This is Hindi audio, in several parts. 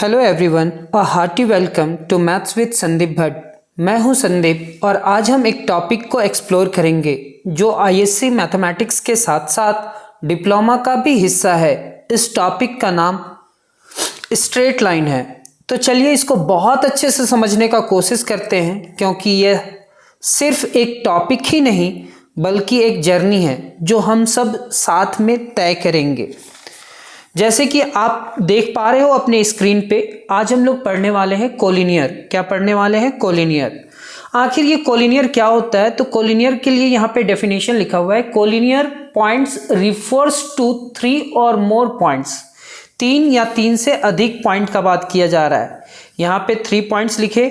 Hello everyone, a hearty welcome to maths with Sandeep Bhatt. मैं हूं संदीप और आज हम एक टॉपिक को एक्सप्लोर करेंगे जो आईएससी मैथमेटिक्स के साथ साथ डिप्लोमा का भी हिस्सा है। इस टॉपिक का नाम स्ट्रेट लाइन है। तो चलिए इसको बहुत अच्छे से समझने का कोशिश करते हैं, क्योंकि यह सिर्फ एक टॉपिक ही नहीं बल्कि एक जर्नी है जो हम सब साथ में तय करेंगे। जैसे कि आप देख पा रहे हो अपने स्क्रीन पे, आज हम लोग पढ़ने वाले हैं कोलिनियर। क्या पढ़ने वाले हैं? कोलिनियर। आखिर ये कोलिनियर क्या होता है? तो कोलिनियर के लिए यहाँ पे डेफिनेशन लिखा हुआ है, कोलिनियर पॉइंट्स रिफर्स टू 3 और मोर पॉइंट्स। 3 या 3 से अधिक पॉइंट का बात किया जा रहा है। यहाँ पे 3 पॉइंट्स लिखे।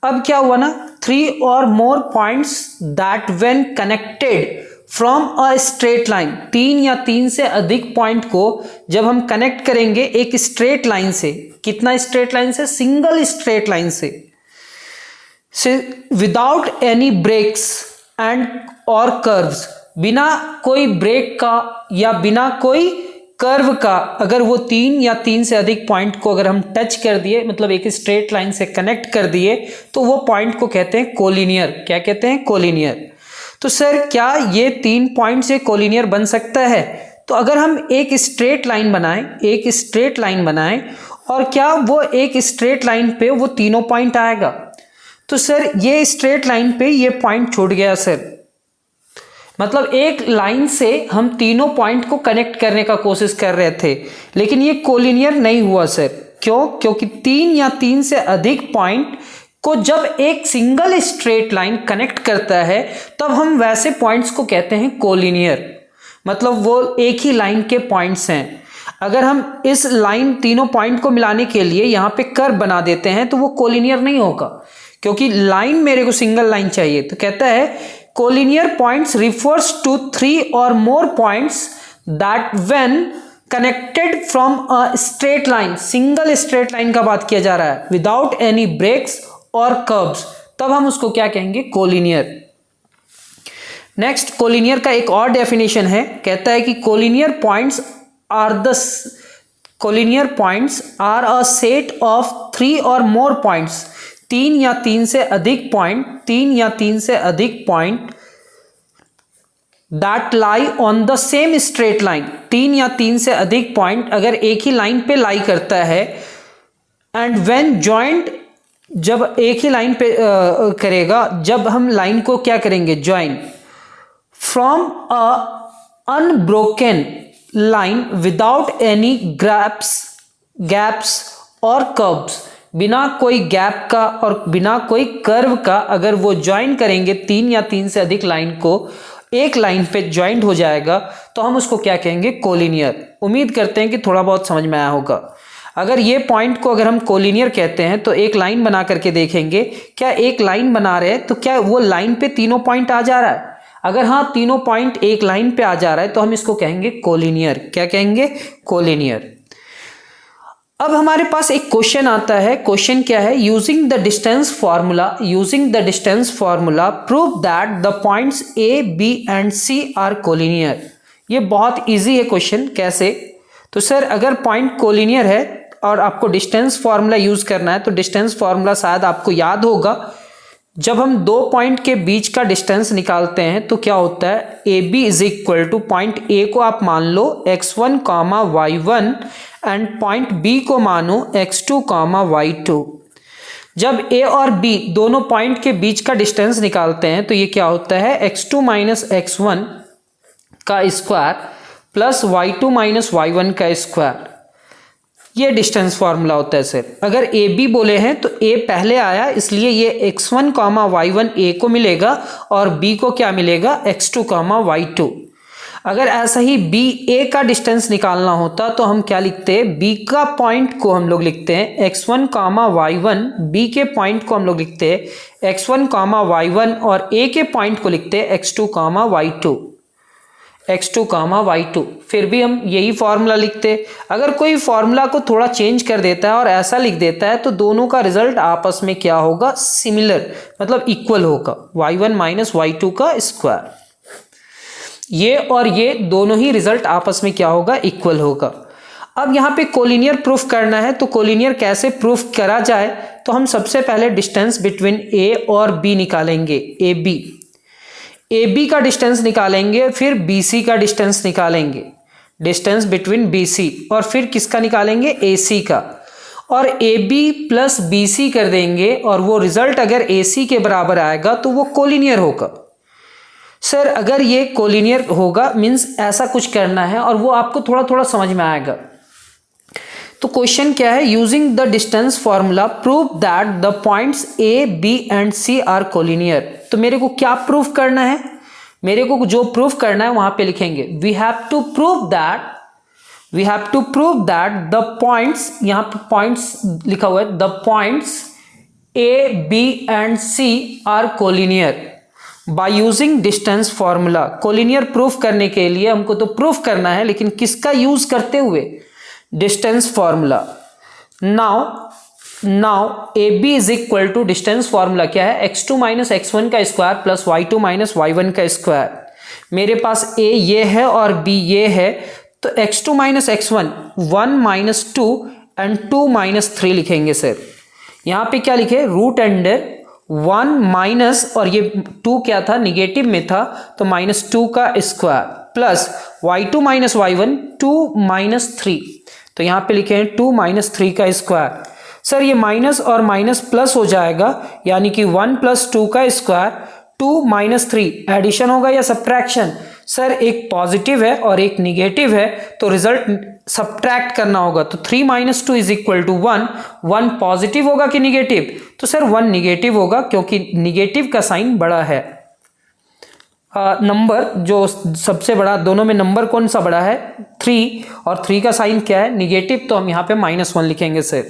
अब क्या हुआ ना, 3 और more points that when connected from a straight line. 3 या 3 से अधिक पॉइंट को जब हम कनेक्ट करेंगे एक स्ट्रेट लाइन से, कितना स्ट्रेट लाइन से? सिंगल स्ट्रेट लाइन से विदाउट एनी ब्रेक्स एंड और कर्व्स, बिना कोई ब्रेक का या बिना कोई कर्व का, अगर वो 3 या 3 से अधिक पॉइंट को अगर हम टच कर दिए, मतलब एक स्ट्रेट लाइन से कनेक्ट कर दिए, तो वो पॉइंट को कहते हैं कोलिनियर। क्या कहते हैं? कोलिनियर। तो सर क्या ये 3 पॉइंट से कोलिनियर बन सकता है? तो अगर हम एक स्ट्रेट लाइन बनाएं, और क्या वो एक स्ट्रेट लाइन पे वो तीनों पॉइंट आएगा? तो सर ये स्ट्रेट लाइन पे ये पॉइंट छूट गया सर, मतलब एक लाइन से हम तीनों पॉइंट को कनेक्ट करने का कोशिश कर रहे थे, लेकिन ये कोलिनियर नहीं हुआ सर। क्यों? क्योंकि 3 या 3 से अधिक पॉइंट को जब एक सिंगल स्ट्रेट लाइन कनेक्ट करता है तब हम वैसे पॉइंट्स को कहते हैं कोलिनियर, मतलब वो एक ही लाइन के पॉइंट्स हैं। अगर हम इस लाइन तीनों पॉइंट को मिलाने के लिए यहाँ पे कर्व बना देते हैं तो वो कोलिनियर नहीं होगा, क्योंकि लाइन मेरे को सिंगल लाइन चाहिए। तो कहता है कोलिनियर पॉइंट्स रिफर्स टू 3 और more points that when connected from a straight line, single straight line का बात किया जा रहा है, विदाउट एनी ब्रेक्स और कर्व्स, तब हम उसको क्या कहेंगे? कोलिनियर। नेक्स्ट, कोलिनियर का एक और डेफिनेशन है, कहता है कि collinear points are a set of 3 और मोर पॉइंट्स। 3 या 3 से अधिक point that lie on the same straight line. 3 या 3 से अधिक पॉइंट अगर एक ही लाइन पे लाई करता है, एंड व्हेन जॉइंट, जब एक ही लाइन पे करेगा, जब हम लाइन को क्या करेंगे? Join from a unbroken line without any gaps और कर्व्स, बिना कोई गैप का और बिना कोई कर्व का अगर वो ज्वाइन करेंगे, 3 या 3 से अधिक लाइन को एक लाइन पे ज्वाइंट हो जाएगा, तो हम उसको क्या कहेंगे? कोलिनियर। उम्मीद करते हैं कि थोड़ा बहुत समझ में आया होगा। अगर ये पॉइंट को अगर हम कोलिनियर कहते हैं तो एक लाइन बना करके देखेंगे, क्या एक लाइन बना रहे हैं तो क्या वो लाइन पे तीनों पॉइंट आ जा रहा है? अगर हाँ, तीनों पॉइंट एक लाइन पे आ जा रहा है तो हम इसको कहेंगे कोलिनियर। क्या कहेंगे? कोलिनियर। अब हमारे पास एक क्वेश्चन आता है। क्वेश्चन क्या है? Using the distance formula prove that the points A, B and C are collinear. ये बहुत इजी है क्वेश्चन। कैसे? तो सर अगर पॉइंट कोलिनियर है और आपको डिस्टेंस फार्मूला यूज करना है, तो डिस्टेंस फार्मूला शायद आपको याद होगा, जब हम 2 पॉइंट के बीच का डिस्टेंस निकालते हैं तो क्या होता है? A B is equal to, point A को आप मान लो x1, y1 and point B को मानो x2, y2। जब ए और बी दोनों पॉइंट के बीच का डिस्टेंस निकालते हैं तो ये क्या होता है? x2 माइनस x1 का square plus y2 minus y1 का स्क्वायर। ये डिस्टेंस फार्मूला होता है सर। अगर ए बी बोले हैं तो ए पहले आया, इसलिए ये x1, y1 ए को मिलेगा और b को क्या मिलेगा? x2, y2। अगर ऐसा ही बी ए का डिस्टेंस निकालना होता तो हम क्या लिखते हैं? b का पॉइंट को हम लोग लिखते हैं x1, y1, b के पॉइंट को हम लोग लिखते हैं x1, y1 और a के पॉइंट को लिखते हैं x2, y2, फिर भी हम यही फॉर्मूला लिखते। अगर कोई फॉर्मूला को थोड़ा चेंज कर देता है और ऐसा लिख देता है तो दोनों का रिजल्ट आपस में क्या होगा? सिमिलर, मतलब इक्वल होगा, y1 माइनस y2 का स्क्वायर। ये और ये दोनों ही रिजल्ट आपस में क्या होगा? इक्वल होगा। अब यहाँ पे कोलिनियर प्रूफ करना है, तो कोलिनियर कैसे प्रूफ करा जाए, तो हम सबसे पहले डिस्टेंस बिटवीन ए और बी निकालेंगे, ए बी का डिस्टेंस निकालेंगे, फिर बी सी का डिस्टेंस निकालेंगे, डिस्टेंस बिटवीन बी सी, और फिर किसका निकालेंगे, ए सी का, और A B plus B C कर देंगे, और वो रिजल्ट अगर ए सी के बराबर आएगा तो वो कोलिनियर होगा। सर अगर ये कोलिनियर होगा मीन्स ऐसा कुछ करना है, और वो आपको थोड़ा थोड़ा समझ में आएगा। तो क्वेश्चन क्या है, using the distance formula prove that the points A B and C are collinear. तो मेरे को क्या प्रूफ करना है, मेरे को जो प्रूफ करना है वहां पे लिखेंगे we have to prove that the points, यहाँ पे पॉइंट्स लिखा हुआ है, the points A B and C are collinear by using distance formula. Collinear proof करने के लिए हमको तो प्रूफ करना है, लेकिन किसका यूज करते हुए, distance formula. Now A B is equal to, distance formula क्या है, x2 माइनस x1 का square plus y2 minus y1 का स्क्वायर। मेरे पास a ये है और b ये है, तो x2 minus x1 1 minus 2 and 2 minus 3 लिखेंगे सर। यहाँ पे क्या लिखे, रूट अंडर 1 माइनस, और ये 2 क्या था, निगेटिव में था, तो माइनस 2 का square plus y2 minus y1 2 minus 3, तो यहाँ पे लिखे हैं 2 माइनस 3 का स्क्वायर। सर ये माइनस और माइनस प्लस हो जाएगा, यानी कि 1 प्लस 2 का स्क्वायर 2 माइनस 3, एडिशन होगा या सब्ट्रैक्शन, सर एक पॉजिटिव है और एक निगेटिव है, तो रिजल्ट सब्ट्रैक्ट करना होगा, तो 3 minus 2 is equal to 1, 1 positive होगा कि निगेटिव, तो सर 1 निगेटिव होगा, क्योंकि निगेटिव का साइन बड़ा है। नंबर जो सबसे बड़ा, दोनों में नंबर कौन सा बड़ा है, 3, और 3 का साइन क्या है, निगेटिव, तो हम यहाँ पे -1 लिखेंगे सर।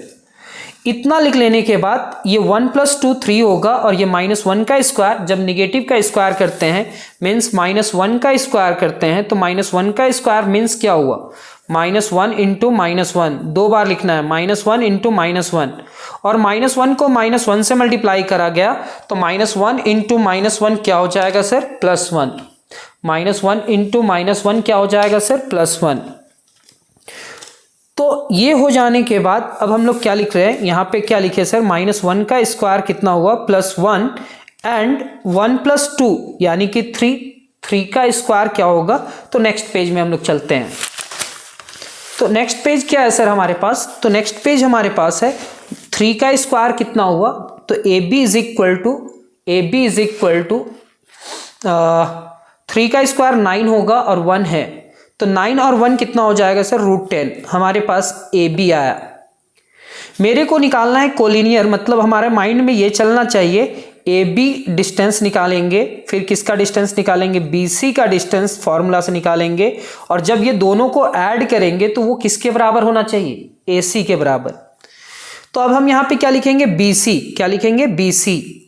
इतना लिख लेने के बाद ये 1 प्लस 2 3 होगा, और ये -1 का स्क्वायर, जब निगेटिव का स्क्वायर करते हैं मीन्स -1 का स्क्वायर करते हैं, तो -1 का स्क्वायर मीन्स क्या हुआ, -1 इंटू -1, 2 बार लिखना है, -1 इंटू -1, और -1 को -1 से मल्टीप्लाई करा गया, तो -1 इंटू -1 क्या हो जाएगा सर, +1, -1 इंटू -1 क्या हो जाएगा सर, +1। तो ये हो जाने के बाद अब हम लोग क्या लिख रहे हैं, यहाँ पे क्या लिखे सर, -1 का स्क्वायर कितना हुआ, +1, एंड 1 प्लस 2 यानी कि 3 का स्क्वायर क्या होगा, तो नेक्स्ट पेज में हम लोग चलते हैं। तो नेक्स्ट पेज क्या है सर हमारे पास, तो नेक्स्ट पेज हमारे पास है 3 का स्क्वायर कितना हुआ, तो A B is equal to 3 का स्क्वायर 9 होगा और 1 है, तो 9 और 1 कितना हो जाएगा सर, √10। हमारे पास ए बी आया। मेरे को निकालना है कोलिनियर, मतलब हमारे माइंड में ये चलना चाहिए, ए बी डिस्टेंस निकालेंगे, फिर किसका डिस्टेंस निकालेंगे, बी सी का डिस्टेंस फॉर्मूला से निकालेंगे, और जब ये दोनों को ऐड करेंगे तो वो किसके बराबर होना चाहिए, ए सी के बराबर। तो अब हम यहाँ पे क्या लिखेंगे, बी सी, क्या लिखेंगे, बी सी।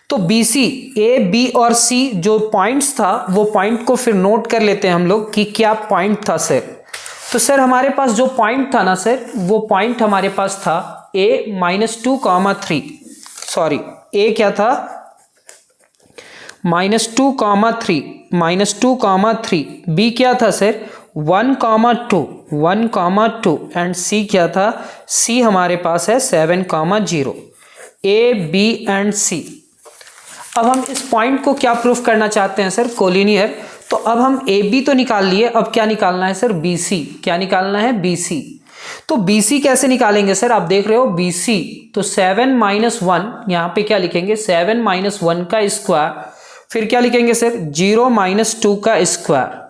तो बी सी, ए बी और सी जो पॉइंट्स था, वो पॉइंट को फिर नोट कर लेते हैं हम लोग कि क्या पॉइंट था सर। तो सर हमारे पास जो पॉइंट था ना सर, वो पॉइंट हमारे पास था a -2, 3, सॉरी a क्या था, -2, 3, b क्या था सर, 1, 2 एंड c क्या था, c हमारे पास है 7, 0, a b एंड c। अब हम इस पॉइंट को क्या प्रूफ करना चाहते हैं सर, कोलिनियर। तो अब हम ए बी तो निकाल लिए, अब क्या निकालना है सर, बी सी। क्या निकालना है, बी सी। तो बी सी कैसे निकालेंगे सर, आप देख रहे हो बी सी, तो 7 - 1, यहाँ पे क्या लिखेंगे, 7 - 1 का स्क्वायर, फिर क्या लिखेंगे सर, 0 - 2 का स्क्वायर,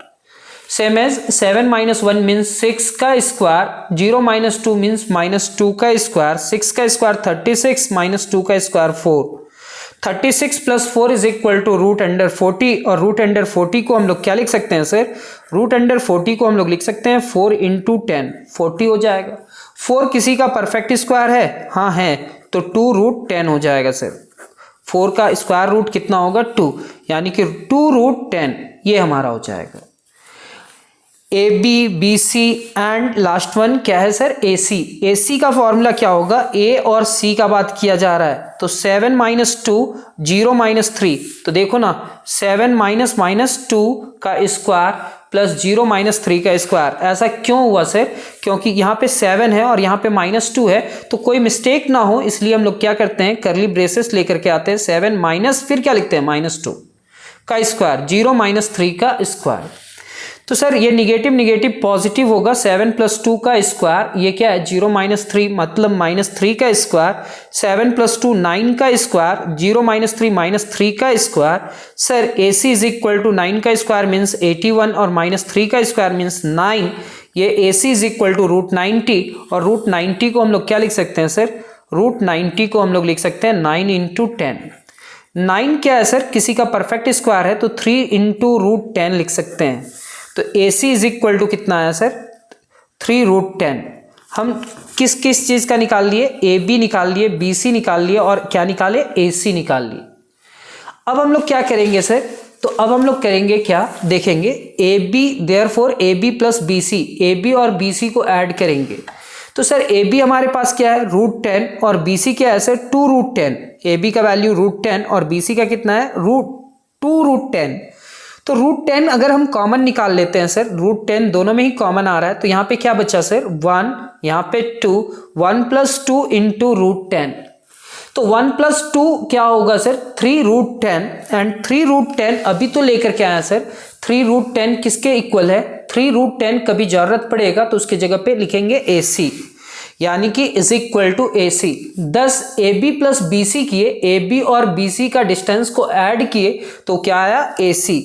सेम एज 7 - 1 मीन्स 6 का स्क्वायर, 0 - 2 मीन्स -2 का स्क्वायर, 6 का स्क्वायर 36 -2 का स्क्वायर 4, 36 + 4 इज इक्वल टू √40, और √40 को हम लोग क्या लिख सकते हैं सर, √40 को हम लोग लिख सकते हैं 4 × 10, 40 हो जाएगा। 4 किसी का परफेक्ट स्क्वायर है, हाँ है, तो 2√10 हो जाएगा सर। 4 का स्क्वायर रूट कितना होगा, 2, यानी कि 2√10, ये हमारा हो जाएगा। A B, B C and last one क्या है सर, ए सी। ए सी का फॉर्मूला क्या होगा, ए और सी का बात किया जा रहा है, तो 7 - 2, 0 - 3, तो देखो ना 7 - -2 का स्क्वायर प्लस 0 माइनस 3 का स्क्वायर। ऐसा क्यों हुआ सर? क्योंकि यहाँ पे 7 है और यहाँ पे -2 है, तो कोई मिस्टेक ना हो इसलिए हम लोग क्या करते हैं, करली ब्रेसेस लेकर के आते हैं। 7 माइनस फिर क्या लिखते हैं, -2 का स्क्वायर, 0 माइनस 3 का स्क्वायर। तो सर ये निगेटिव निगेटिव पॉजिटिव होगा, 7 प्लस 2 का स्क्वायर, ये क्या है 0 माइनस 3 मतलब -3 का स्क्वायर, 7 प्लस 2 9 का स्क्वायर, 0 माइनस 3 -3 का square. Sir AC is equal to 9 का स्क्वायर मीन्स 81 और -3 का स्क्वायर मीन्स 9। ये AC इज इक्वल टू √90 और √90 को हम लोग क्या लिख सकते हैं सर, √90 को हम लोग लिख सकते हैं 9 इंटू 10। 9 क्या है सर, किसी का परफेक्ट स्क्वायर है तो 3 इंटू √10 लिख सकते हैं। तो AC इज इक्वल टू कितना आया सर, 3√10। हम किस किस चीज का निकाल लिए, AB निकाल लिए, BC निकाल लिए और क्या निकाले, AC निकाल लिए। अब हम लोग क्या करेंगे सर, तो अब हम लोग करेंगे क्या, देखेंगे AB, therefore AB plus BC, AB और BC को ऐड करेंगे। तो सर AB हमारे पास क्या है √10 और BC क्या है सर 2√10। AB का वैल्यू √10 और BC का कितना है √2√10। तो √10 अगर हम कॉमन निकाल लेते हैं सर, √10 दोनों में ही कॉमन आ रहा है, तो यहाँ पे क्या बचा सर 1, यहाँ पे 2, 1 प्लस 2 इंटू √10। तो 1 प्लस 2 क्या होगा सर 3√10 एंड 3√10 अभी तो लेकर के आया सर, 3√10 किसके इक्वल है, 3√10 कभी जरूरत पड़ेगा तो उसकी जगह पे लिखेंगे AC, यानी कि is equal to AC। 10 AB plus BC किए, AB और BC का डिस्टेंस को ऐड किए तो क्या आया AC।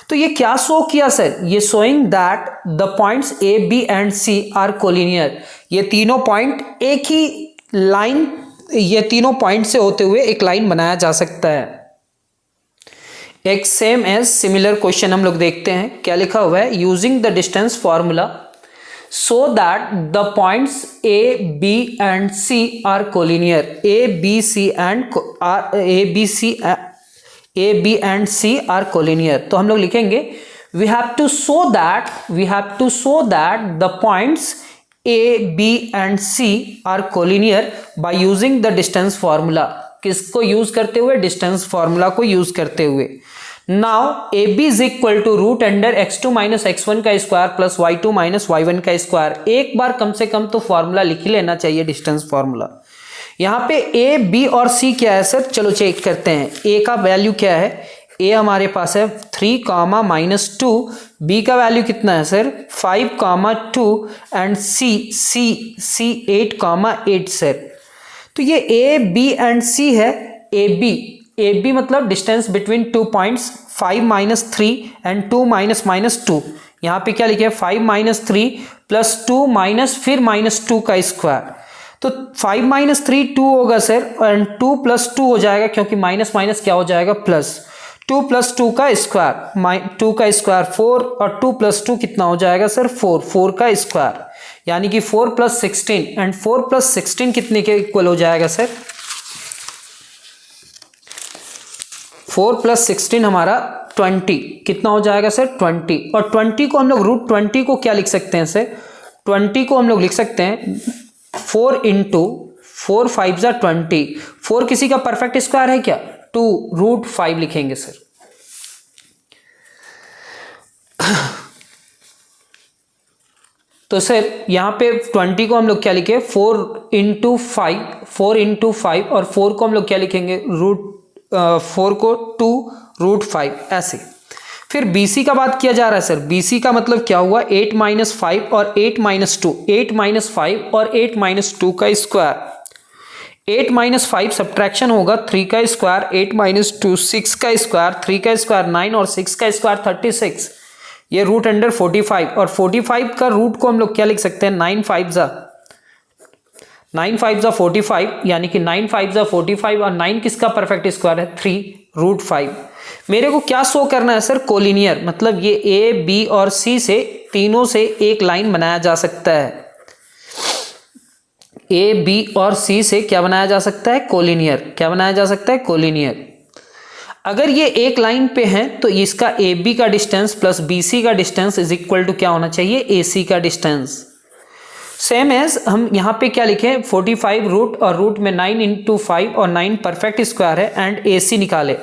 तो ये क्या शो किया सर, ये showing that the points A, B and C are collinear. ये तीनों पॉइंट एक ही लाइन, ये तीनों पॉइंट से होते हुए एक लाइन बनाया जा सकता है। एक सेम एज सिमिलर क्वेश्चन हम लोग देखते हैं, क्या लिखा हुआ है, using the distance formula so that the points A, B and C are collinear. A, B and C are collinear। तो हम लोग लिखेंगे we have to show that the points A, B and C are collinear by using the distance formula। किसको यूज करते हुए, डिस्टेंस फॉर्मूला को यूज करते हुए। Now AB is equal to √x2 minus x1 का square plus y2 minus y1 का स्क्वायर। एक बार कम से कम तो फॉर्मूला लिख ही लेना चाहिए, डिस्टेंस फॉर्मूला। यहाँ पे A, B और C क्या है सर, चलो चेक करते हैं। A का वैल्यू क्या है, A हमारे पास है 3, -2, B का वैल्यू कितना है सर 5, 2 एंड C 8, 8 सर। तो ये A, B एंड C है। AB मतलब डिस्टेंस बिटवीन 2 पॉइंट्स, 5 - 3 एंड 2 - 2। यहाँ पे क्या लिखे 5 - 3 प्लस 2 माइनस फिर -2 का स्क्वायर। तो 5 - 3 2 होगा सर एंड 2 + 2 हो जाएगा, क्योंकि माइनस माइनस क्या हो जाएगा प्लस, 2 + 2 का स्क्वायर, 2 का स्क्वायर 4 और 2 + 2 कितना हो जाएगा सर 4 का स्क्वायर, यानी कि 4 + 16 एंड 4 + 16 कितने के इक्वल हो जाएगा सर, 4 + 16 हमारा 20 कितना हो जाएगा सर 20। और 20 को हम लोग √20 को क्या लिख सकते हैं सर, 20 को हम लोग लिख सकते हैं 4 इंटू 4 5 = 20। 4 किसी का परफेक्ट स्क्वायर है क्या, 2 √5 लिखेंगे सर। तो सर यहां पे 20 को हम लोग क्या लिखे 4 इंटू 5 और 4 को हम लोग क्या लिखेंगे 4 को 2 √5 ऐसे। फिर BC का बात किया जा रहा है सर, BC का मतलब क्या हुआ 8 - 5 और 8 - 2, 8 - 5 और 8 - 2 का स्क्वायर। 8 - 5 सब्ट्रैक्शन होगा 3 का स्क्वायर, 8 - 2 6 का स्क्वायर, 3 का स्क्वायर 9 और 6 का स्क्वायर 36। ये √45 और 45 का रूट को हम लोग क्या लिख सकते हैं 9 5 = 45, यानी कि 9 5 = 45 और 9 किसका परफेक्ट स्क्वायर है 3 √5। मेरे को क्या शो करना है सर कोलिनियर, मतलब ये A, B और C से तीनों से एक लाइन बनाया जा सकता है। A, B और C से क्या बनाया जा सकता है कोलिनियर, क्या बनाया जा सकता है कोलिनियर। अगर ये एक लाइन पे हैं तो इसका AB का डिस्टेंस प्लस BC का डिस्टेंस इज इक्वल टू क्या होना चाहिए AC का डिस्टेंस। सेम एज हम यहाँ पे क्या लिखें 45 रूट और रूट में 9 × 5 और 9 परफेक्ट स्क्वायर है एंड AC निकाले।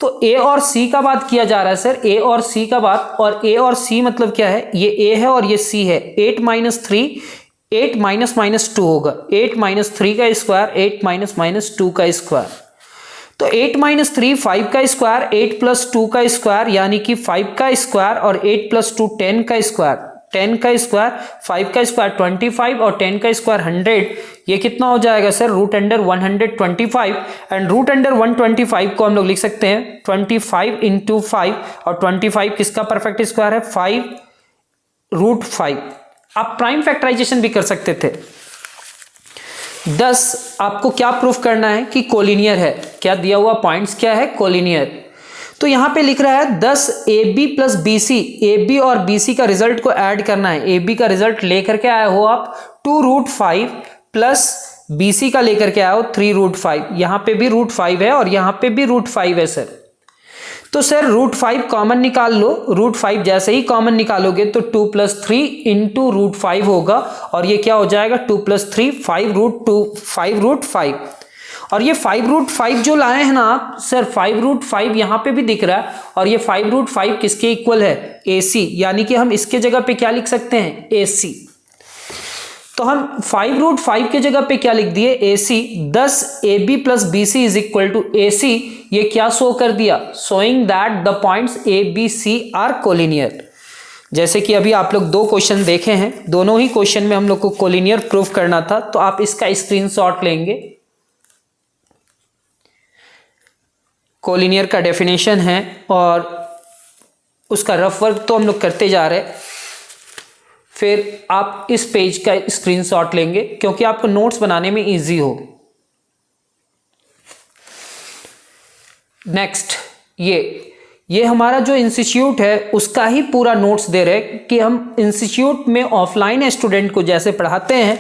तो ए और सी का बात किया जा रहा है सर, ए और सी का बात, और ए और सी मतलब क्या है, ये ए है और ये सी है। 8 माइनस 3 8 माइनस माइनस 2 होगा, 8 माइनस 3 का स्क्वायर 8 माइनस माइनस 2 का स्क्वायर। तो 8 माइनस 3 5 का स्क्वायर, 8 प्लस 2 का स्क्वायर यानी कि 5 का स्क्वायर, और 8 प्लस 2 10 का स्क्वायर, 10 का स्क्वायर, 5 का स्क्वायर 25 और 10 का स्क्वायर 100। ये कितना हो जाएगा sir, root under 125। And root under 125 को हम लोग लिख सकते हैं 25 इंटू 5, और 25 किसका परफेक्ट स्क्वायर है, 5 रूट 5। आप प्राइम फैक्टराइजेशन भी कर सकते थे। 10 आपको क्या प्रूफ करना है कि कोलिनियर है, क्या दिया हुआ पॉइंट्स क्या है, कोलिनियर। तो यहां पे लिख रहा है 10 AB प्लस BC, AB और BC का रिजल्ट को ऐड करना है। AB का रिजल्ट लेकर के आए हो आप 2 रूट 5 प्लस BC का लेकर के आए हो 3 रूट 5। यहां पे भी रूट 5 है और यहां पे भी रूट 5 है सर। तो सर रूट 5 कॉमन निकाल लो, रूट 5 जैसे ही कॉमन निकालोगे तो 2 प्लस 3 इंटू रूट 5 होगा, और ये क्या हो जाएगा 2 प्लस 3 5 रूट 5। और ये 5 रूट 5 जो लाए हैं ना आप सर, 5 रूट 5 यहां पे भी दिख रहा है, और ये 5 रूट 5 किसके इक्वल है, AC, यानी कि हम इसके जगह पे क्या लिख सकते हैं, AC। तो हम 5 रूट 5 के जगह पे क्या लिख दिए, AC। 10 AB plus BC is equal to AC। ये क्या शो कर दिया, showing that the points ABC are collinear. जैसे कि अभी आप लोग 2 क्वेश्चन देखे हैं, दोनों ही क्वेश्चन में हम लोग को कोलिनियर प्रूफ करना था, तो आप इसका स्क्रीनशॉट लेंगे। कोलिनियर का डेफिनेशन है और उसका रफ वर्क तो हम लोग करते जा रहे हैं, फिर आप इस पेज का स्क्रीनशॉट लेंगे क्योंकि आपको नोट्स बनाने में इजी हो। नेक्स्ट ये हमारा जो इंस्टीट्यूट है उसका ही पूरा नोट्स दे रहे हैं कि हम इंस्टीट्यूट में ऑफलाइन स्टूडेंट को जैसे पढ़ाते हैं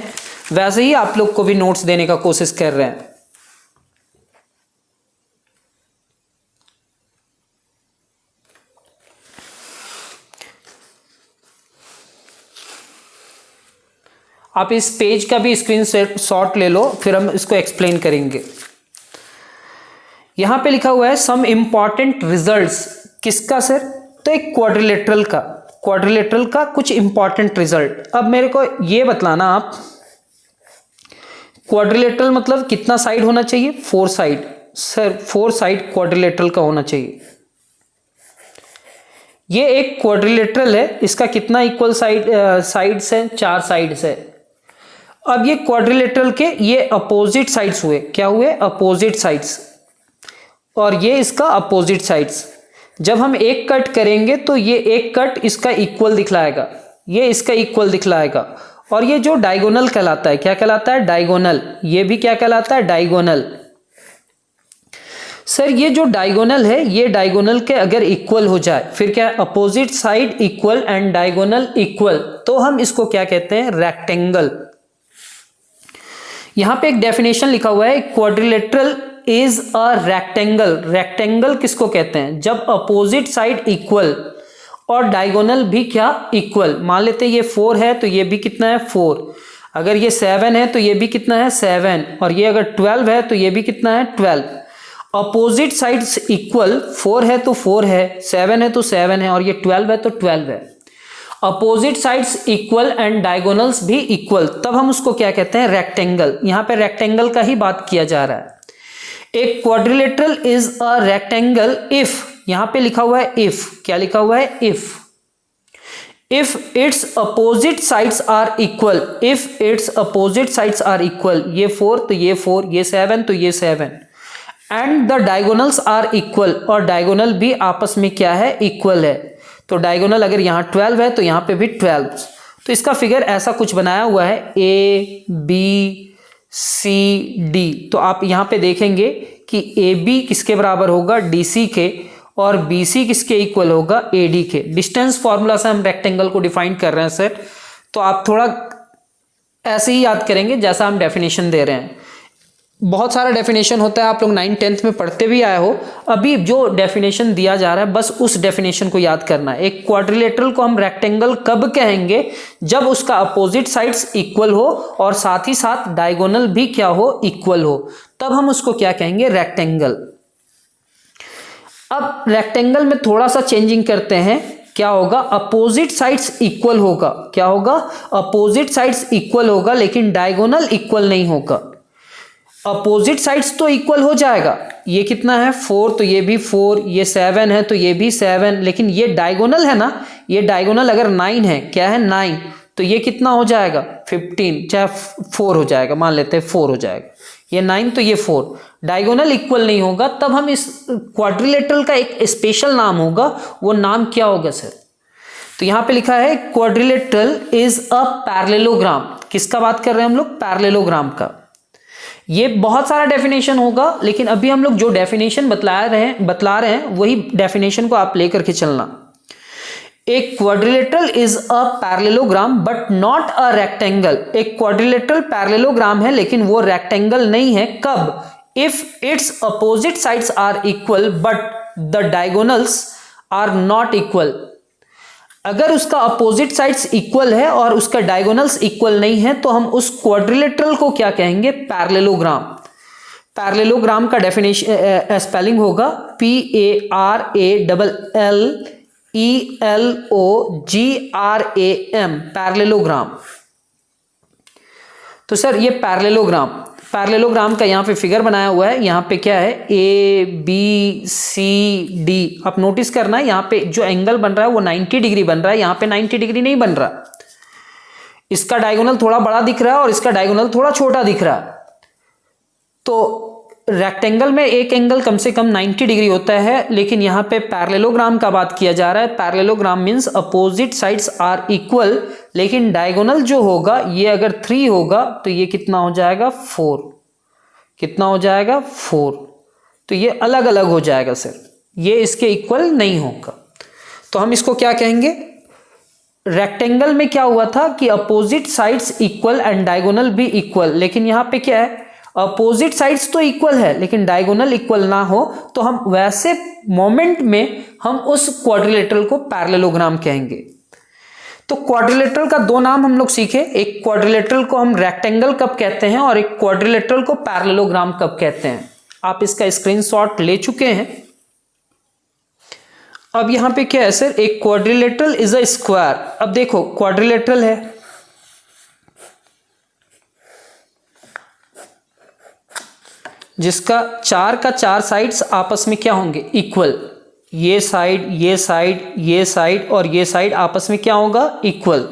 वैसे ही आप लोग को भी नोट्स देने का कोशिश कर रहे हैं। आप इस पेज का भी स्क्रीनशॉट ले लो, फिर हम इसको एक्सप्लेन करेंगे। यहां पे लिखा हुआ है सम इंपॉर्टेंट रिजल्ट्स, किसका सर, तो एक क्वाड्रिलेटरल का कुछ इंपॉर्टेंट रिजल्ट। अब मेरे को ये बतलाना आप, क्वाड्रिलेटरल मतलब कितना साइड होना चाहिए, 4 साइड सर, 4 साइड क्वाड्रिलेटरल का होना चाहिए। ये एक क्वाड्रिलेटरल है, इसका कितना इक्वल साइड्स है, 4 साइड्स है। अब ये क्वाड्रिलेटरल के ये अपोजिट साइड्स हुए, क्या हुए, अपोजिट साइड्स, और ये इसका अपोजिट साइड्स। जब हम एक कट करेंगे तो ये एक कट इसका इक्वल दिखलाएगा, ये इसका इक्वल दिखलाएगा, और ये जो डायगोनल कहलाता है, क्या कहलाता है, डायगोनल। ये भी क्या कहलाता है, डायगोनल। सर ये जो डायगोनल है, ये डायगोनल के अगर इक्वल हो जाए, फिर क्या, opposite side equal and diagonal equal, तो हम इसको क्या कहते हैं, रेक्टेंगल। यहां पे एक डेफिनेशन लिखा हुआ है, quadrilateral is a rectangle. Rectangle किसको कहते हैं, जब अपोजिट साइड इक्वल और डायगोनल भी क्या, इक्वल। मान लेते हैं ये 4 है तो ये भी कितना है, 4। अगर ये 7 है तो ये भी कितना है, 7। और ये अगर 12 है तो ये भी कितना है, 12। अपोजिट साइड्स इक्वल, 4 है तो 4 है, 7 है तो 7 है, और ये 12 है तो 12 है। Opposite sides equal and diagonals भी इक्वल, तब हम उसको क्या कहते हैं, रेक्टेंगल। यहां पे रेक्टेंगल का ही बात किया जा रहा है। एक quadrilateral is a rectangle if, यहां पे लिखा हुआ है इफ, क्या लिखा हुआ है, if it's opposite sides are equal, if it's opposite sides are equal, ये 4 तो ये 4, ये 7 तो ये 7, and the diagonals are equal, और डायगोनल भी आपस में क्या है, इक्वल है। तो डायगोनल अगर यहाँ 12 है तो यहाँ पे भी 12। तो इसका फिगर ऐसा कुछ बनाया हुआ है, A B C D। तो आप यहाँ पे देखेंगे कि AB किसके बराबर होगा, DC के, और BC किसके इक्वल होगा, AD के। डिस्टेंस फॉर्मूला से हम रेक्टेंगल को डिफाइन कर रहे हैं सर, तो आप थोड़ा ऐसे ही याद करेंगे जैसा हम डेफिनेशन दे रहे हैं। बहुत सारा डेफिनेशन होता है, आप लोग 9th 10th में पढ़ते भी आए हो। अभी जो डेफिनेशन दिया जा रहा है बस उस डेफिनेशन को याद करना है। एक क्वाड्रिलेटरल को हम रेक्टेंगल कब कहेंगे, जब उसका अपोजिट साइड्स इक्वल हो और साथ ही साथ डायगोनल भी क्या हो, इक्वल हो, तब हम उसको क्या कहेंगे, रेक्टेंगल। अब रेक्टेंगल में थोड़ा सा चेंजिंग करते हैं, क्या होगा, अपोजिट साइड्स इक्वल होगा, क्या होगा, अपोजिट साइड्स इक्वल होगा, लेकिन डायगोनल इक्वल नहीं होगा। अपोजिट साइड्स तो इक्वल हो जाएगा, ये कितना है 4, तो ये भी 4, ये 7 है तो ये भी 7, लेकिन ये डायगोनल है ना, ये डायगोनल अगर 9 है, क्या है 9, तो ये कितना हो जाएगा 15, चाहे 4 हो जाएगा, मान लेते हैं 4 हो जाएगा, ये 9 तो ये 4, डायगोनल इक्वल नहीं होगा। तब हम इस क्वाड्रिलेटरल का एक स्पेशल नाम होगा, वो नाम क्या होगा सर, तो यहां पे लिखा है क्वाड्रिलेटरल इज अ पैरेललोग्राम। किसका बात कर रहे हैं हम लोग, पैरेललोग्राम का। ये बहुत सारा डेफिनेशन होगा, लेकिन अभी हम लोग जो डेफिनेशन बतला रहे हैं वही डेफिनेशन को आप लेकर के चलना। एक quadrilateral is a parallelogram but not a rectangle. एक क्वाड्रिलेटरल पैरेललोग्राम है लेकिन वो रेक्टेंगल नहीं है। कब, if it's opposite sides are equal but the diagonals are not equal. अगर उसका अपोजिट साइड्स इक्वल है और उसका डायगोनल्स इक्वल नहीं है, तो हम उस क्वाड्रिलेटरल को क्या कहेंगे, पैरेललोग्राम। पैरेललोग्राम का डेफिनेशन स्पेलिंग होगा PARALLELOGRAM, पैरेललोग्राम। तो सर ये पैरेललोग्राम का यहाँ पे फिगर बनाया हुआ है, यहाँ पे क्या है ABCD। आप नोटिस करना है यहाँ पे जो एंगल बन रहा है वो 90 डिग्री बन रहा है, यहाँ पे 90 डिग्री नहीं बन रहा। इसका डायगोनल थोड़ा बड़ा दिख रहा है और इसका डायगोनल थोड़ा छोटा दिख रहा है। तो रेक्टेंगल में एक एंगल कम से कम 90 डिग्री होता है, लेकिन यहाँ पे पैरेललोग्राम का बात किया जा रहा है। Parallelogram means opposite sides are equal, लेकिन डायगोनल जो होगा ये अगर 3 होगा तो ये कितना हो जाएगा 4, कितना हो जाएगा 4, तो ये अलग अलग हो जाएगा सर, ये इसके इक्वल नहीं होगा। तो हम इसको क्या कहेंगे, रेक्टेंगल में क्या हुआ था कि opposite sides equal and diagonal भी इक्वल, लेकिन यहाँ पे क्या है, अपोजिट साइड्स तो इक्वल है लेकिन डायगोनल इक्वल ना हो, तो हम वैसे मोमेंट में हम उस क्वाड्रिलेटरल को पैरेललोग्राम कहेंगे। तो क्वाड्रिलेटरल का 2 नाम हम लोग सीखे, एक क्वाड्रिलेटरल को हम रेक्टेंगल कब कहते हैं और एक क्वाड्रिलेटरल को पैरेललोग्राम कब कहते हैं। आप इसका स्क्रीनशॉट ले चुके हैं। अब यहां पे क्या है सर, एक क्वाड्रिलेटरल इज अ स्क्वायर। अब देखो क्वाड्रिलेटरल है, जिसका 4 का 4 साइड्स आपस में क्या होंगे, इक्वल। ये साइड, ये साइड, ये साइड और ये साइड आपस में क्या होगा, इक्वल।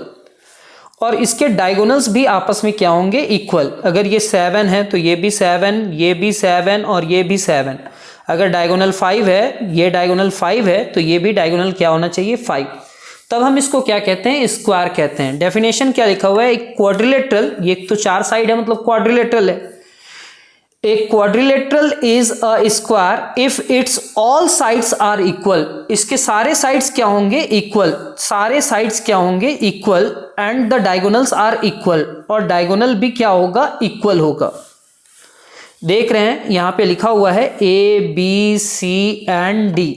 और इसके डायगोनल्स भी आपस में क्या होंगे, इक्वल। अगर ये 7 है तो ये भी 7, ये भी 7 और ये भी 7। अगर डायगोनल 5 है, ये डायगोनल 5 है, तो ये भी डायगोनल क्या होना चाहिए, 5। तब हम इसको क्या कहते हैं, स्क्वायर कहते हैं। डेफिनेशन क्या लिखा हुआ है, एक क्वाड्रिलेटरल, ये तो 4 साइड है मतलब क्वाड्रिलेटरल है। एक quadrilateral is a square if it's all sides are equal. इसके सारे साइड्स क्या होंगे, इक्वल। सारे साइड्स क्या होंगे, equal, and the diagonals are equal, और डायगोनल भी क्या होगा, इक्वल होगा। देख रहे हैं यहां पे लिखा हुआ है ABC एंड D।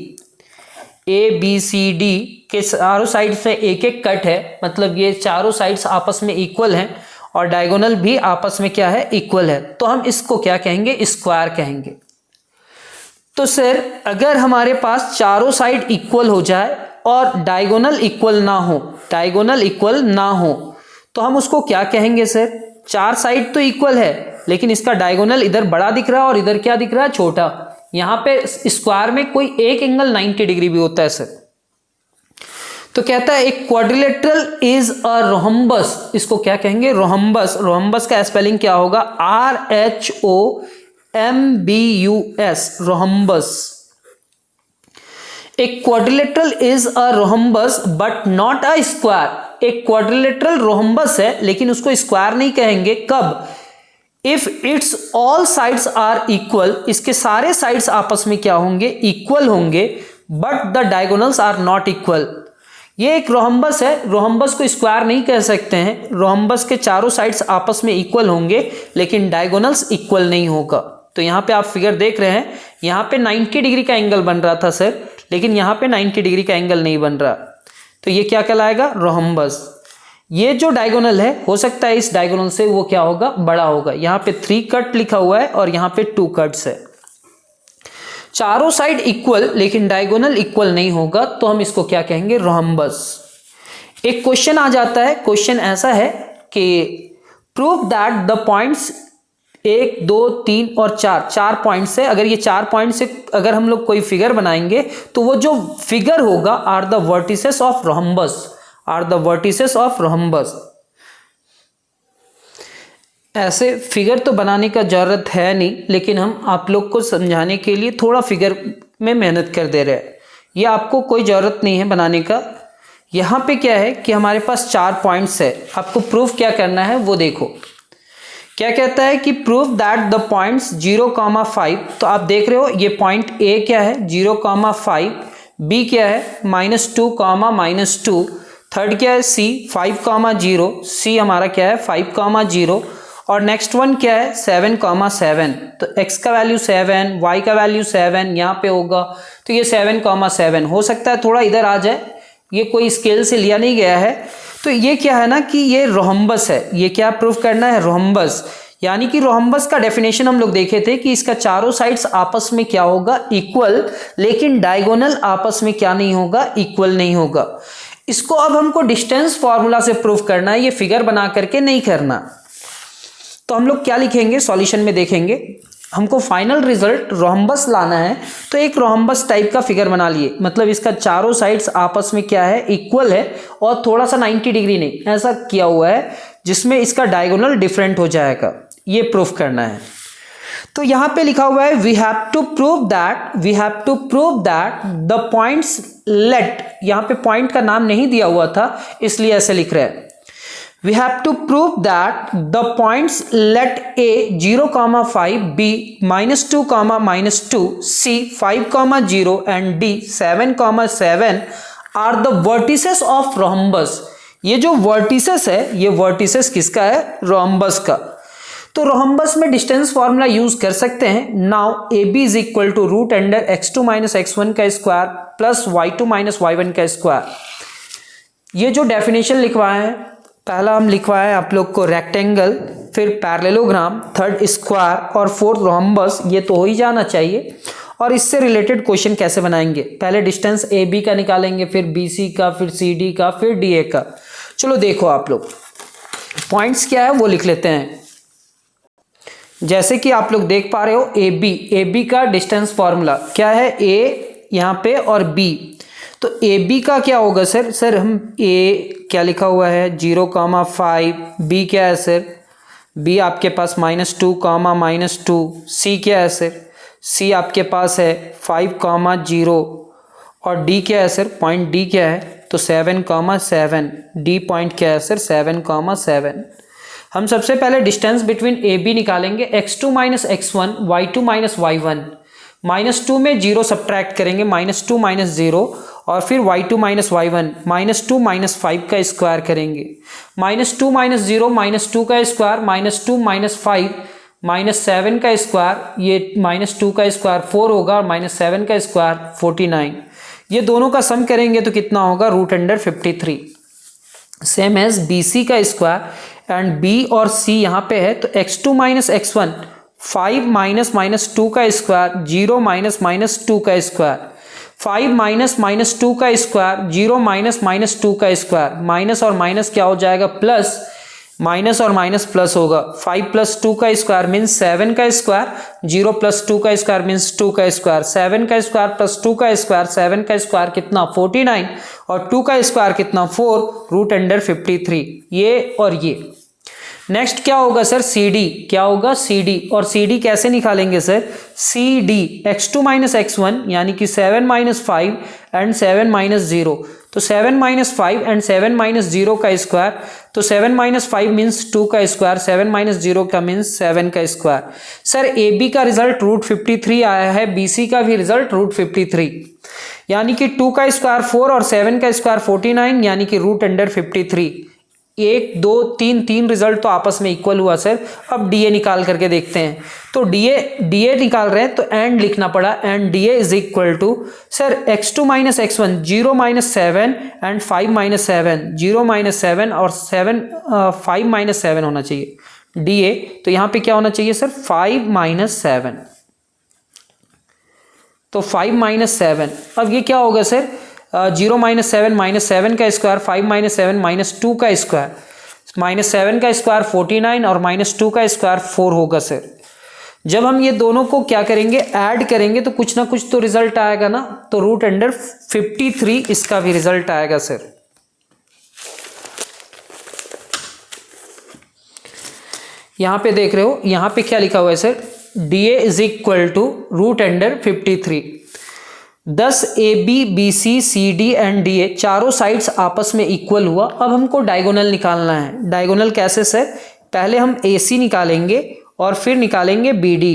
ABCD के चारों साइड से एक एक कट है, मतलब ये चारों साइड्स आपस में इक्वल हैं और डायगोनल भी आपस में क्या है, इक्वल है। तो हम इसको क्या कहेंगे, स्क्वायर कहेंगे। तो सर अगर हमारे पास चारों साइड इक्वल हो जाए और डायगोनल इक्वल ना हो, डायगोनल इक्वल ना हो, तो हम उसको क्या कहेंगे सर, 4 साइड तो इक्वल है लेकिन इसका डायगोनल इधर बड़ा दिख रहा है और इधर क्या दिख रहा है, छोटा। यहां पे स्क्वायर में कोई एक एंगल 90 डिग्री भी होता है सर। तो कहता है एक क्वाड्रिलेटरल इज अ रोहम्बस। इसको क्या कहेंगे, रोहम्बस। रोहम्बस का स्पेलिंग क्या होगा, RHOMBUS, रोहम्बस। एक quadrilateral is a rhombus but not a square. एक क्वाड्रिलेटरल रोहम्बस है लेकिन उसको स्क्वायर नहीं कहेंगे। कब, if it's all sides are equal. इसके सारे साइड्स आपस में क्या होंगे, इक्वल होंगे, but the diagonals are not equal. ये एक रोहम्बस है, रोहम्बस को स्क्वायर नहीं कह सकते हैं। रोहम्बस के चारों साइड्स आपस में इक्वल होंगे लेकिन डायगोनल्स इक्वल नहीं होगा। तो यहाँ पे आप फिगर देख रहे हैं, यहाँ पे 90 डिग्री का एंगल बन रहा था सर, लेकिन यहाँ पे 90 डिग्री का एंगल नहीं बन रहा। तो ये क्या कहलाएगा, रोहम्बस। ये जो डायगोनल है, हो सकता है इस डायगोनल से वो क्या होगा, बड़ा होगा। यहाँ पे 3 कट लिखा हुआ है और यहाँ पे 2 कट्स है। चारों साइड इक्वल लेकिन डायगोनल इक्वल नहीं होगा तो हम इसको क्या कहेंगे, रोम्बस। एक क्वेश्चन आ जाता है, क्वेश्चन ऐसा है कि प्रूव दैट द पॉइंट्स 1 2 3 और 4 पॉइंट्स है। अगर ये 4 पॉइंट से अगर हम लोग कोई फिगर बनाएंगे तो वो जो फिगर होगा are the vertices of rhombus, are the vertices of rhombus. ऐसे फिगर तो बनाने का जरूरत है नहीं, लेकिन हम आप लोग को समझाने के लिए थोड़ा फिगर में मेहनत कर दे रहे हैं। ये आपको कोई ज़रूरत नहीं है बनाने का। यहाँ पे क्या है कि हमारे पास 4 पॉइंट्स है, आपको प्रूफ क्या करना है वो देखो। क्या कहता है कि प्रूफ दैट द पॉइंट्स 0,5, तो आप देख रहे हो ये पॉइंट ए क्या है 0,5, बी क्या है -2, -2, थर्ड क्या है सी 5,0, सी हमारा क्या है 5,0, और नेक्स्ट वन क्या है 7,7। तो x का वैल्यू 7, y का वैल्यू 7 यहाँ पे होगा, तो ये 7,7 हो सकता है थोड़ा इधर आ जाए, ये कोई स्केल से लिया नहीं गया है। तो ये क्या है ना कि ये रोम्बस है। ये क्या प्रूफ करना है, रोम्बस। यानी कि रोम्बस का डेफिनेशन हम लोग देखे थे कि इसका चारों साइड्स आपस में क्या होगा, इक्वल, लेकिन डायगोनल आपस में क्या नहीं होगा, इक्वल नहीं होगा। इसको अब हमको डिस्टेंस फॉर्मूला से प्रूफ करना है, ये फिगर बना करके नहीं करना। तो हम लोग क्या लिखेंगे, सॉल्यूशन में देखेंगे। हमको फाइनल रिजल्ट रोम्बस लाना है, तो एक रोम्बस टाइप का फिगर बना लिए, मतलब इसका चारों साइड्स आपस में क्या है, इक्वल है, और थोड़ा सा 90 डिग्री नहीं, ऐसा किया हुआ है जिसमें इसका डायगोनल डिफरेंट हो जाएगा। ये प्रूफ करना है। तो यहां पे लिखा हुआ है we have to prove that the points let, यहां पे पॉइंट का नाम नहीं दिया हुआ था इसलिए ऐसे लिख रहे हैं। We have to prove that the points let A 0,5, B -2, -2, C 5,0 and D 7,7 are the vertices of rhombus। ये जो वर्टिसेस है, ये वर्टिसेस किसका है, रोम्बस का। तो रोम्बस में डिस्टेंस फॉर्मूला यूज कर सकते हैं। Now A B is equal to root under x2 - x1 का स्क्वायर प्लस y2 - y1 का स्क्वायर। ये जो डेफिनेशन लिखवाए हैं, पहला हम लिखवाए आप लोग को रेक्टेंगल, फिर पैरेललोग्राम, थर्ड स्क्वायर और फोर्थ रोम्बस, ये तो हो ही जाना चाहिए। और इससे रिलेटेड क्वेश्चन कैसे बनाएंगे, पहले डिस्टेंस ए बी का निकालेंगे, फिर बी सी का, फिर सी डी का, फिर डी ए का। चलो देखो आप लोग पॉइंट्स क्या है वो लिख लेते हैं। जैसे कि आप लोग देख पा रहे हो ए बी का डिस्टेंस फॉर्मूला क्या है, ए यहाँ पे और बी। तो ए बी का क्या होगा सर हम ए क्या लिखा हुआ है 0,5, बी क्या है सर, बी आपके पास -2, -2, सी क्या है सर, सी आपके पास है 5,0 और डी क्या है सर, पॉइंट डी क्या है, तो 7,7, डी पॉइंट क्या है सर 7,7। हम सबसे पहले डिस्टेंस बिटवीन ए बी निकालेंगे, x2 - x1, y2 - y1, -2 में 0 सब्ट्रैक्ट करेंगे, -2 - 0, और फिर y2 - y1, -2 - 5 का स्क्वायर करेंगे, -2 - 0, -2 का स्क्वायर, -2 - 5 -7 का स्क्वायर, ये -2 का स्क्वायर 4 होगा और -7 का स्क्वायर 49। ये दोनों का सम करेंगे तो कितना होगा, √53। सेम एज बी सी का स्क्वायर एंड बी और सी यहाँ पे है, तो x2 - x1 5 - -2 का स्क्वायर, 0 - -2 का स्क्वायर, 5 - -2 का स्क्वायर, 0 - -2 का स्क्वायर, माइनस और माइनस क्या हो जाएगा प्लस, माइनस और माइनस प्लस होगा, 5 + 2 का स्क्वायर मीन्स 7 का स्क्वायर, 0 + 2 का स्क्वायर मीन्स 2 का स्क्वायर, 7 का स्क्वायर प्लस 2 का स्क्वायर, 7 का स्क्वायर कितना 49 और 2 का स्क्वायर कितना 4, √53। ये और ये। नेक्स्ट क्या होगा सर, सी डी, क्या होगा सी डी, और सी डी कैसे निकालेंगे sir, C D x2 - x1 यानी कि 7 - 5 एंड 7 - 0, तो 7 - 5 एंड 7 - 0 का स्क्वायर, तो 7 - 5 मीन्स 2 का स्क्वायर, 7 - 0 का मीन्स 7 का स्क्वायर। सर ए बी का रिजल्ट √53 आया है, बी सी का भी रिजल्ट √53, यानी कि 2 का स्क्वायर 4 और 7 का स्क्वायर 49, यानी कि √53। 1 2 3 तीन रिजल्ट तो आपस में इक्वल हुआ सर। अब डीए निकाल करके देखते हैं, तो डीए निकाल रहे हैं तो एंड लिखना पड़ा, and DA is equal to sir x2 - x1 0 - 7 and 5 - 7, 0 - 7 और 5 - 7 होना चाहिए डीए। तो यहाँ पे क्या होना चाहिए सर 5 - 7, तो 5 माइनस 7, अब ये क्या होगा सर, 0 माइनस 7 माइनस 7 का स्क्वायर, 5 माइनस 7 माइनस 2 का स्क्वायर, माइनस 7 का स्क्वायर 49 और माइनस 2 का स्क्वायर 4 होगा सर। जब हम ये दोनों को क्या करेंगे, ऐड करेंगे तो कुछ ना कुछ तो रिजल्ट आएगा ना, तो रूट अंडर 53 इसका भी रिजल्ट आएगा सर। यहां पे देख रहे हो, यहां पे क्या लिखा हुआ है sir, DA is equal to root under 53। 10 AB BC CD and DA चारों साइड्स आपस में इक्वल हुआ। अब हमको डायगोनल निकालना है। डायगोनल कैसे सर, पहले हम AC निकालेंगे और फिर निकालेंगे BD।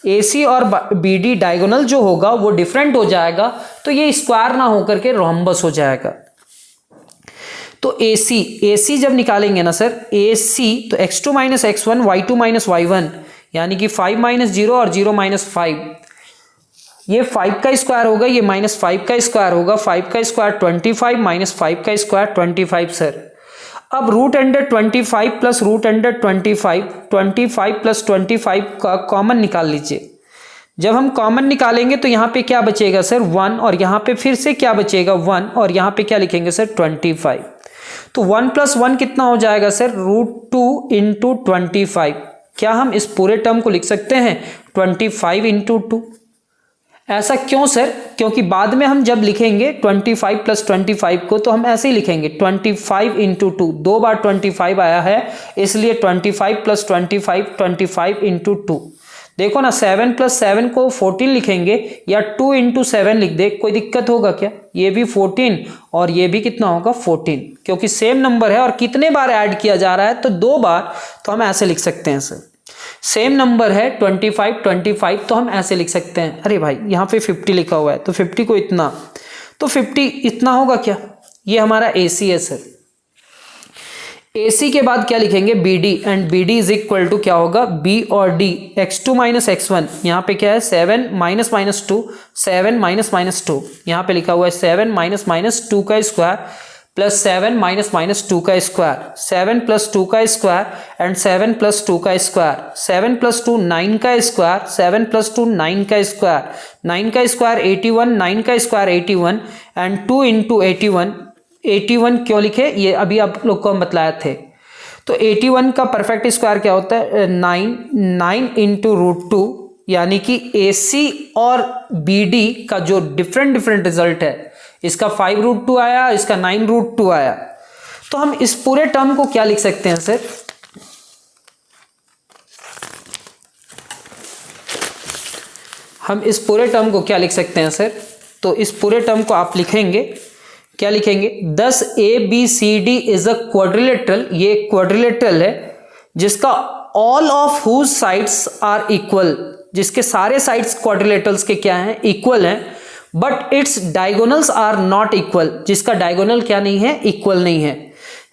AC और BD डायगोनल जो होगा वो डिफरेंट हो जाएगा, तो ये स्क्वायर ना होकर के रोम्बस हो जाएगा। तो AC जब निकालेंगे ना सर, AC तो x2 minus x1 y2 minus y1, यानी कि 5 माइनस 0 और 0 माइनस 5, ये 5 का स्क्वायर होगा, ये माइनस 5 का स्क्वायर होगा, 5 का स्क्वायर 25 माइनस 5 का स्क्वायर 25 सर। अब root under 25 plus root under 25 plus 25 का कॉमन निकाल लीजिए। जब हम कॉमन निकालेंगे तो यहाँ पे क्या बचेगा सर, 1, और यहाँ पे फिर से क्या बचेगा 1, और यहाँ पे क्या लिखेंगे सर 25। तो 1 प्लस 1 कितना हो जाएगा सर, √2 इंटू 25। क्या हम इस पूरे टर्म को लिख सकते हैं 25 इंटू 2? ऐसा क्यों सर, क्योंकि बाद में हम जब लिखेंगे 25 प्लस 25 को तो हम ऐसे ही लिखेंगे 25 इंटू 2, 2 बार 25 आया है, इसलिए 25 प्लस 25 इंटू 2। देखो ना, 7 प्लस 7 को 14 लिखेंगे या 2 इंटू 7 लिख दे, कोई दिक्कत होगा क्या? ये भी 14 और ये भी कितना होगा 14, क्योंकि सेम नंबर है और कितने बार ऐड किया जा रहा है तो 2 बार, तो हम ऐसे लिख सकते हैं सर। सेम नंबर है 25 तो हम ऐसे लिख सकते हैं। अरे भाई यहाँ पे 50 लिखा हुआ है तो 50 को इतना, तो 50 इतना होगा क्या? ये हमारा AC है सर। AC के बाद क्या लिखेंगे BD, and BD is equal to क्या होगा B और D, x2 माइनस x1, यहाँ पे क्या है 7 माइनस माइनस 2, 7 माइनस माइनस 2, यहाँ पे लिखा हुआ है 7 माइनस माइनस 2 का स्क्वायर प्लस 7 माइनस माइनस 2 का स्क्वायर, 7 प्लस 2 का स्क्वायर एंड 7 प्लस 2 का स्क्वायर, 7 प्लस 2 9 का स्क्वायर, 7 प्लस 2 9 का स्क्वायर, 9 का स्क्वायर 81, 9 का स्क्वायर 81 एंड 2 इंटू 81 क्यों लिखे ये अभी आप लोग को हम बतलाए थे। तो 81 का परफेक्ट स्क्वायर क्या होता है 9 इंटू √2, यानी कि AC और BD का जो डिफरेंट रिजल्ट है, इसका 5√2 आया, इसका 9√2 आया। तो हम इस पूरे टर्म को क्या लिख सकते हैं सर, हम इस पूरे टर्म को क्या लिख सकते हैं सर, तो इस पूरे टर्म को आप लिखेंगे, क्या लिखेंगे 10 ABCD इज अ क्वाड्रिलेटरल, ये क्वाड्रिलेटरल है जिसका all of whose sides are equal, जिसके सारे साइड्स क्वाड्रिलेटरल्स के क्या हैं इक्वल हैं, but its diagonals are not equal, जिसका डायगोनल क्या नहीं है इक्वल नहीं है।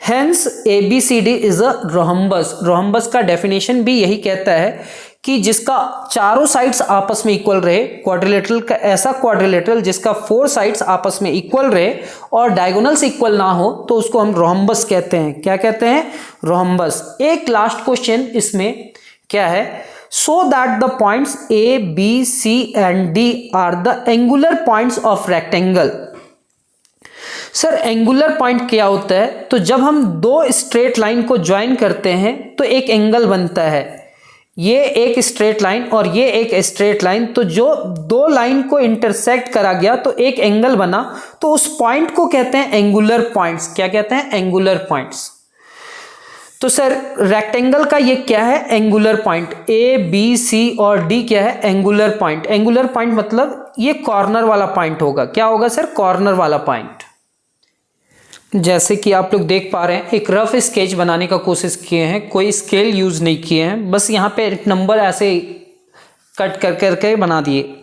Hence ABCD is a rhombus. Rhombus का डेफिनेशन भी यही कहता है कि जिसका चारों साइड्स आपस में इक्वल रहे, क्वाड्रिलेटरल का ऐसा क्वाड्रिलेटरल जिसका 4 साइड्स आपस में इक्वल रहे और डायगोनल्स इक्वल ना हो, तो उसको हम रोहम्बस कहते हैं। क्या कहते हैं? रोहम्बस। एक लास्ट क्वेश्चन इसमें क्या है, so that the points A, B, C and D are the angular points of rectangle। Sir angular point क्या होता है? तो जब हम दो स्ट्रेट लाइन को ज्वाइन करते हैं तो एक एंगल बनता है, ये एक स्ट्रेट लाइन और ये एक स्ट्रेट लाइन, तो जो दो लाइन को इंटरसेक्ट करा गया तो एक एंगल बना, तो उस पॉइंट को कहते हैं एंगुलर पॉइंट्स। क्या कहते हैं? Angular points. तो सर रेक्टेंगल का ये क्या है? Angular point. A, B, C और D क्या है? Angular point. एंगुलर पॉइंट मतलब ये कॉर्नर वाला पॉइंट होगा। क्या होगा सर? कॉर्नर वाला पॉइंट। जैसे कि आप लोग देख पा रहे हैं, एक रफ स्केच बनाने का कोशिश किए हैं, कोई स्केल यूज नहीं किए हैं, बस यहाँ पे नंबर ऐसे कट कर करके बना दिए।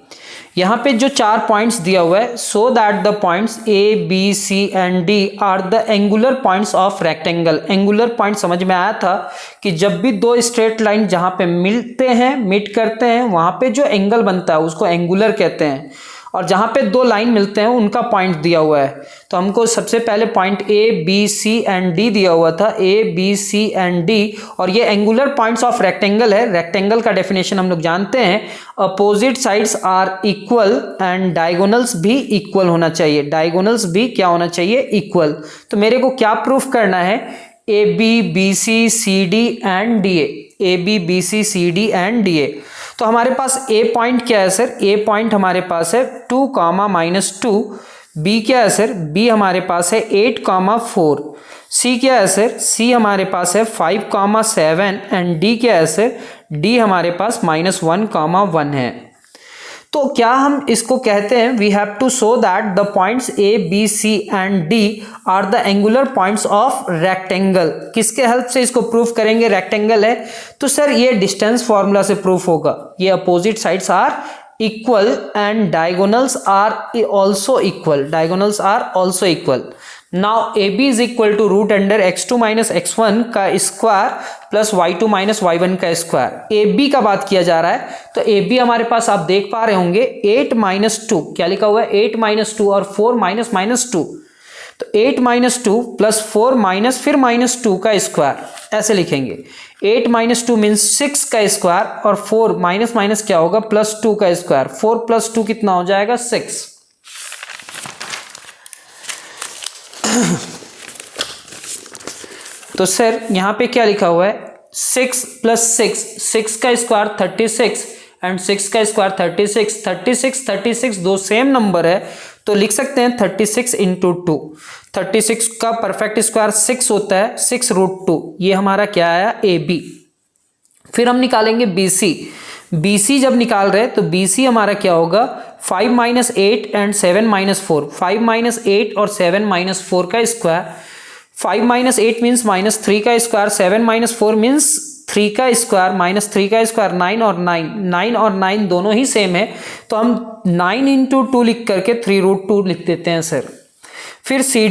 यहाँ पे जो 4 पॉइंट्स दिया हुआ है, so that the points A, B, C and D are the angular points of rectangle. Angular point समझ में आया था कि जब भी दो स्ट्रेट लाइन जहाँ पे मिलते हैं, मीट करते हैं, वहाँ पे जो एंगल बनता है उसको एंगुलर कहते हैं। और जहाँ पे दो लाइन मिलते हैं उनका पॉइंट दिया हुआ है। तो हमको सबसे पहले point A B C and D दिया हुआ था, A B C and D, और ये एंगुलर पॉइंट्स ऑफ रेक्टेंगल है। रेक्टेंगल का डेफिनेशन हम लोग जानते हैं, opposite sides are equal and diagonals भी इक्वल होना चाहिए। डायगोनल्स भी क्या होना चाहिए? इक्वल। तो मेरे को क्या प्रूफ करना है? A B B C C D and D A B B C C D and D A. तो हमारे पास ए पॉइंट क्या है सर? ए पॉइंट हमारे पास है 2, -2। बी क्या है सर? बी हमारे पास है 8, 4। सी क्या है सर? सी हमारे पास है 5, 7 एंड डी क्या है सर? डी हमारे पास -1, 1 है। तो क्या हम इसको कहते हैं, we have to show that the points A B C and D are the angular points of rectangle. किसके हेल्प से इसको प्रूफ करेंगे? रेक्टेंगल है तो सर ये डिस्टेंस फॉर्मूला से प्रूफ होगा। ये opposite sides are equal and diagonals are also equal. Diagonals are also equal. Now A B is equal to √x2 - x1 का स्क्वायर प्लस y2 - y1 का स्क्वायर। ए बी का बात किया जा रहा है तो ए बी हमारे पास आप देख पा रहे होंगे 8 - 2, क्या लिखा हुआ है? 8 - 2 और 4 - 2। तो 8 - 2 प्लस 4 माइनस फिर -2 का स्क्वायर, ऐसे लिखेंगे। 8 - 2 मीन्स 6 का स्क्वायर और 4 माइनस क्या होगा? +2 का स्क्वायर। 4 + 2 कितना हो जाएगा? 6। तो सर यहां पे क्या लिखा हुआ है? 6 + 6, 6 का स्क्वायर 36 एंड 6 का स्क्वायर 36। 36 दो सेम नंबर है तो लिख सकते हैं 36 × 2। 36 का परफेक्ट स्क्वायर 6 होता है, 6√2। ये हमारा क्या आया? A B. फिर हम निकालेंगे बी सी। बी सी जब निकाल रहे हैं तो बी सी हमारा क्या होगा? 5 - 8 एंड 7 - 4। 5 - 8 और 7 - 4 का स्क्वायर। 5 - 8 मीन्स -3 का स्क्वायर। 7 - 4 मीन्स 3 का स्क्वायर -3 का स्क्वायर। 9 और 9 दोनों ही सेम है तो हम 9 × 2 लिख करके 3√2 लिख देते हैं सर। फिर सी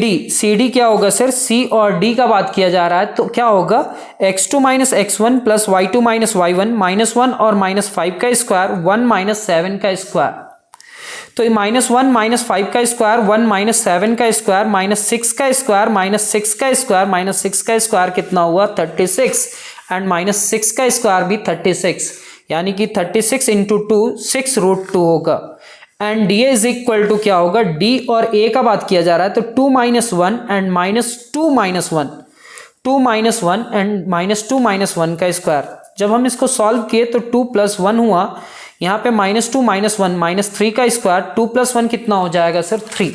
डी क्या होगा सर? सी और डी का बात किया जा रहा है तो क्या होगा? x2 - x1 plus y2 - y1 -1 और -5 का स्क्वायर 1 - 7 का स्क्वायर। तो ये -1 - 5 का स्क्वायर 1 - 7 का स्क्वायर -6 का स्क्वायर -6 का स्क्वायर -6 का स्क्वायर कितना हुआ? 36 एंड -6 का स्क्वायर भी 36, यानी कि 36 × 2 6√2 होगा। And D is equal to क्या होगा? डी और ए का बात किया जा रहा है तो 2 - 1 एंड -2 - 1, 2 - 1 एंड -2 - 1 का स्क्वायर। जब हम इसको सॉल्व किए तो 2 + 1 हुआ। यहाँ पे -2 - 1 -3 का स्क्वायर। 2 + 1 कितना हो जाएगा सर? 3।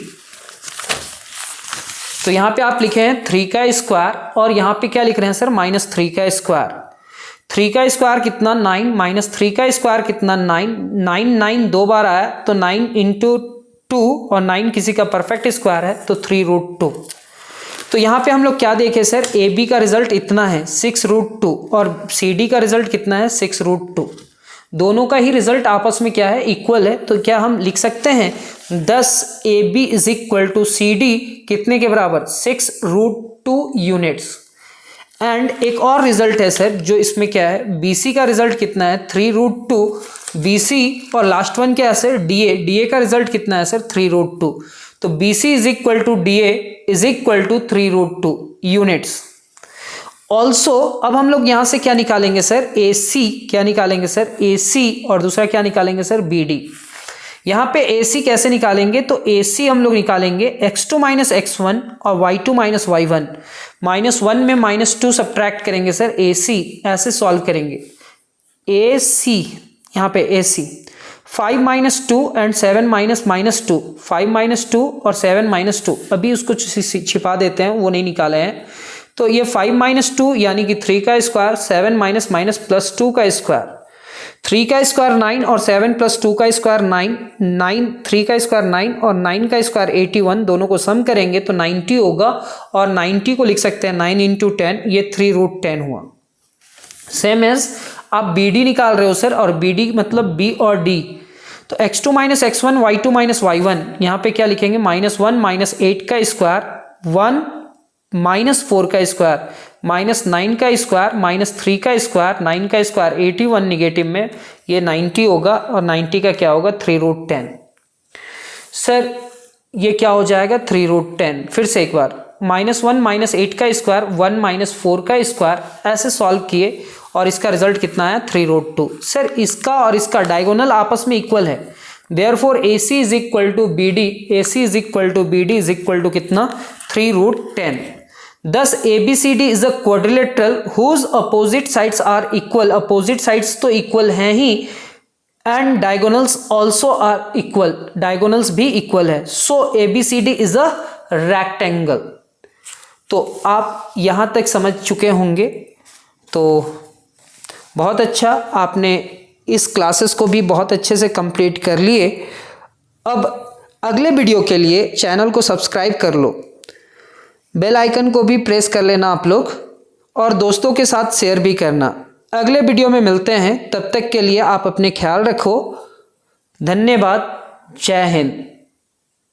तो यहाँ पे आप लिखे हैं 3 का स्क्वायर और यहाँ पे क्या लिख रहे हैं सर? -3 का स्क्वायर। 3 का स्क्वायर कितना? 9 -3 का स्क्वायर कितना? 9 दो बार आया तो 9 × 2 और 9 किसी का परफेक्ट स्क्वायर है तो 3√2। तो यहाँ पे हम लोग क्या देखे सर? ए बी का रिजल्ट इतना है 6√2 और सी डी का रिजल्ट कितना है? 6√2। दोनों का ही रिजल्ट आपस में क्या है? इक्वल है। तो क्या हम लिख सकते हैं 10 A B is equal to C D कितने के बराबर? 6√2 यूनिट्स। एंड एक और रिजल्ट है सर जो इसमें क्या है? बीसी का रिजल्ट कितना है? 3√2 बीसी। और लास्ट वन क्या है सर? डीए। डीए का रिजल्ट कितना है सर? 3√2। तो BC is equal to DA is equal to 3√2 units. Also अब हम लोग यहां से क्या निकालेंगे सर? ए सी। क्या निकालेंगे सर? ए सी। और दूसरा क्या निकालेंगे सर? B D. यहाँ पे ए सी कैसे निकालेंगे? तो ए सी हम लोग निकालेंगे x2 - x1 और y2 - y1। -1 में -2 सब्ट्रैक्ट करेंगे सर। ए सी ऐसे सॉल्व करेंगे। ए सी यहाँ पे ए सी 5 - 2 एंड 7 - 2। 5 - 2 और 7 - 2। अभी उसको छिपा देते हैं, वो नहीं निकाले हैं। तो ये 5 - 2 यानी कि 3 का स्क्वायर 7 - +2 का स्क्वायर। 3 का स्क्वायर 9 और 7 + 2 का स्क्वायर 9। 3 का स्क्वायर 9 और 9 का स्क्वायर 81। दोनों को सम करेंगे तो 90 होगा और 90 को लिख सकते हैं 9 × 10, ये 3√10 हुआ। सेम एज आप बी डी निकाल रहे हो सर, और बी डी मतलब बी और डी। तो x2 - x1 y2 - y1 यहाँ पे क्या लिखेंगे? -1 - 8 का स्क्वायर 1 -4 का स्क्वायर -9 का स्क्वायर -3 का स्क्वायर 9 का स्क्वायर 81 निगेटिव में ये 90 होगा और 90 का क्या होगा? 3√10। सर ये क्या हो जाएगा 3√10। फिर से एक बार, -1 -8 का स्क्वायर 1 -4 का स्क्वायर, ऐसे सॉल्व किए और इसका रिजल्ट कितना आया 3√2। सर इसका और इसका डायगोनल आपस में इक्वल है, therefore AC is equal to BD, AC is equal to BD is equal to कितना 3√10। Thus ABCD is a quadrilateral whose opposite sides are equal, opposite sides तो इक्वल हैं ही, and diagonals also are equal, diagonals भी इक्वल है। So ABCD is a rectangle. तो आप यहां तक समझ चुके होंगे, तो बहुत अच्छा, आपने इस क्लासेस को भी बहुत अच्छे से कंप्लीट कर लिए। अब अगले वीडियो के लिए चैनल को सब्सक्राइब कर लो, बेल आइकन को भी प्रेस कर लेना आप लोग, और दोस्तों के साथ शेयर भी करना। अगले वीडियो में मिलते हैं, तब तक के लिए आप अपने ख्याल रखो। धन्यवाद। जय हिंद।